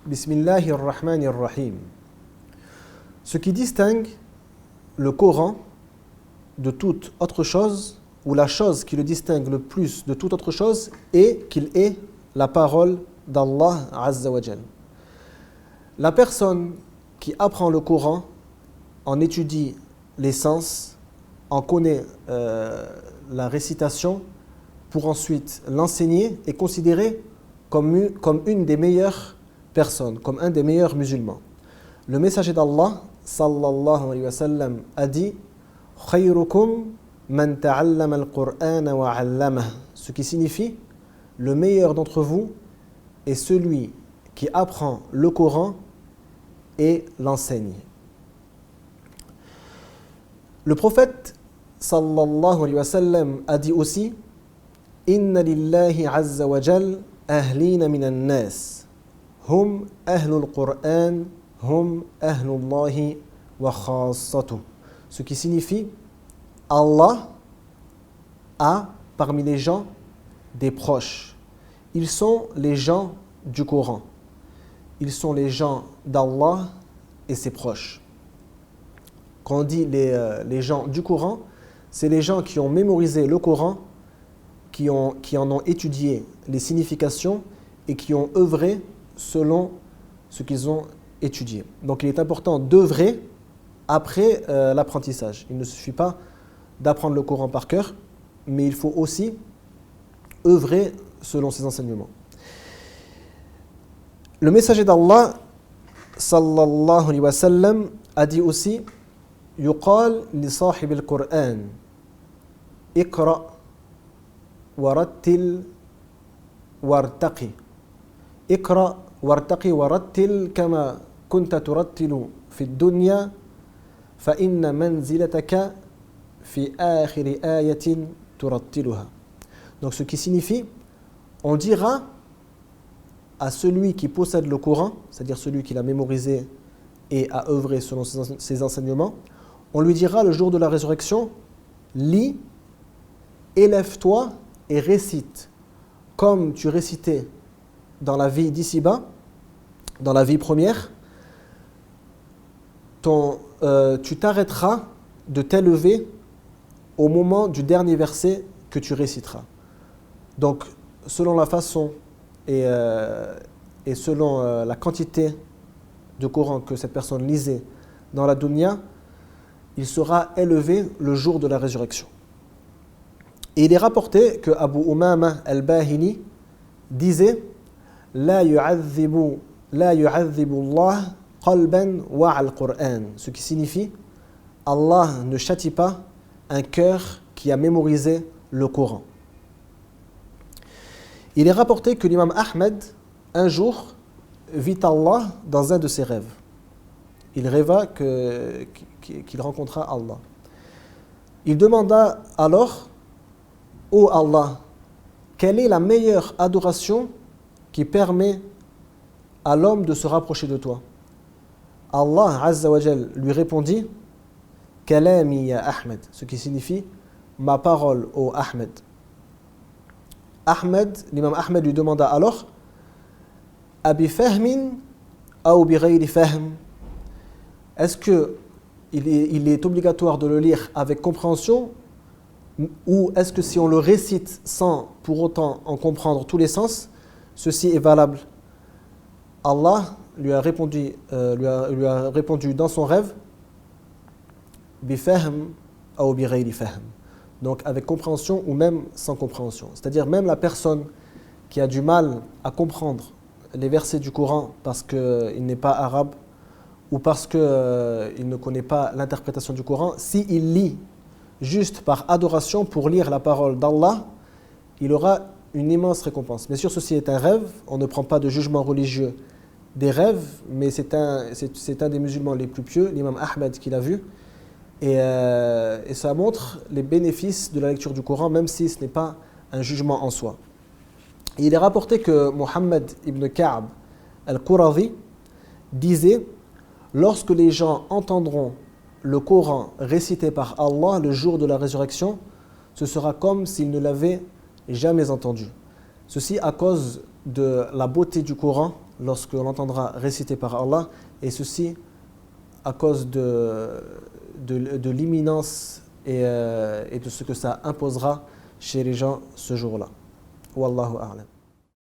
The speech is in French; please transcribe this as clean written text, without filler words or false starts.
Bismillahirrahmanirrahim. Ce qui distingue le Coran de toute autre chose, ou la chose qui le distingue le plus de toute autre chose, est qu'il est la parole d'Allah Azza wa Jal. La personne qui apprend le Coran en étudie les sens, en connaît la récitation pour ensuite l'enseigner, est considérée comme une des meilleures personnes, comme un des meilleurs musulmans. Le messager d'Allah sallallahu alayhi wa sallam a dit khayrukum man ta'allama al-Qur'ana wa 'allamahu, ce qui signifie le meilleur d'entre vous est celui qui apprend le Coran et l'enseigne. Le prophète sallallahu alayhi wa sallam a dit aussi inna lillahi azza wa jal ahlina minan nas hum ahlul Qur'an hum ahlullahi wa khassatuh, ce qui signifie Allah a parmi les gens des proches. Ils sont les gens du Coran. Ils sont les gens d'Allah et ses proches. Quand on dit les gens du Coran, c'est les gens qui ont mémorisé le Coran, qui en ont étudié les significations et qui ont œuvré selon ce qu'ils ont étudié. Donc il est important d'œuvrer après l'apprentissage. Il ne suffit pas d'apprendre le Coran par cœur, mais il faut aussi œuvrer selon ses enseignements. Le messager d'Allah sallallahu alayhi wa sallam a dit aussi yuqal li sahib al-Qur'an iqra warattil wartaqi iqra wartaqi warattil kama kunta turattilu fi ad-dunya fa inna manzilataka fi akhir ayatin turattiluha. Donc ce qui signifie, on dira à celui qui possède le Coran, c'est-à-dire celui qui l'a mémorisé et a œuvré selon ses enseignements, on lui dira le jour de la résurrection, lis, élève-toi et récite comme tu récitais dans la vie d'ici-bas, dans la vie première, tu t'arrêteras de t'élever au moment du dernier verset que tu réciteras. Donc, selon la façon et selon la quantité de Coran que cette personne lisait dans la dunya, il sera élevé le jour de la résurrection. Et il est rapporté que Abu Umama al-Bahili disait La yu'adhibu Allah qalban wa'a al-Qur'an, ce qui signifie Allah ne châtie pas un cœur qui a mémorisé le Coran. Il est rapporté que l'imam Ahmed, un jour, vit Allah dans un de ses rêves. Il rêva qu'il rencontra Allah. Il demanda alors, ô Allah, quelle est la meilleure adoration qui permet à l'homme de se rapprocher de toi? Allah Azza wa Jal lui répondit, Kalami ya Ahmed, ce qui signifie ma parole, ô Ahmed. L'imam Ahmed lui demanda alors Abi fahmin ou bi ghayri fahm, est-ce que il est obligatoire de le lire avec compréhension ou est-ce que si on le récite sans pour autant en comprendre tous les sens, ceci est valable? Allah lui a répondu dans son rêve bi fahm ou bi ghayri fahm, donc avec compréhension ou même sans compréhension. C'est-à-dire même la personne qui a du mal à comprendre les versets du Coran parce qu'il n'est pas arabe ou parce qu'il ne connaît pas l'interprétation du Coran, s'il lit juste par adoration pour lire la parole d'Allah, il aura une immense récompense. Bien sûr, ceci est un rêve, on ne prend pas de jugement religieux des rêves, mais c'est un des musulmans les plus pieux, l'imam Ahmed qui l'a vu. Et ça montre les bénéfices de la lecture du Coran, même si ce n'est pas un jugement en soi. Et il est rapporté que Muhammad ibn Ka'b al-Qurazi disait « Lorsque les gens entendront le Coran récité par Allah le jour de la résurrection, ce sera comme s'ils ne l'avaient jamais entendu. » Ceci à cause de la beauté du Coran lorsque l'on l'entendra récité par Allah, et ceci à cause de l'imminence et de ce que ça imposera chez les gens ce jour-là. Wallahu a'lam.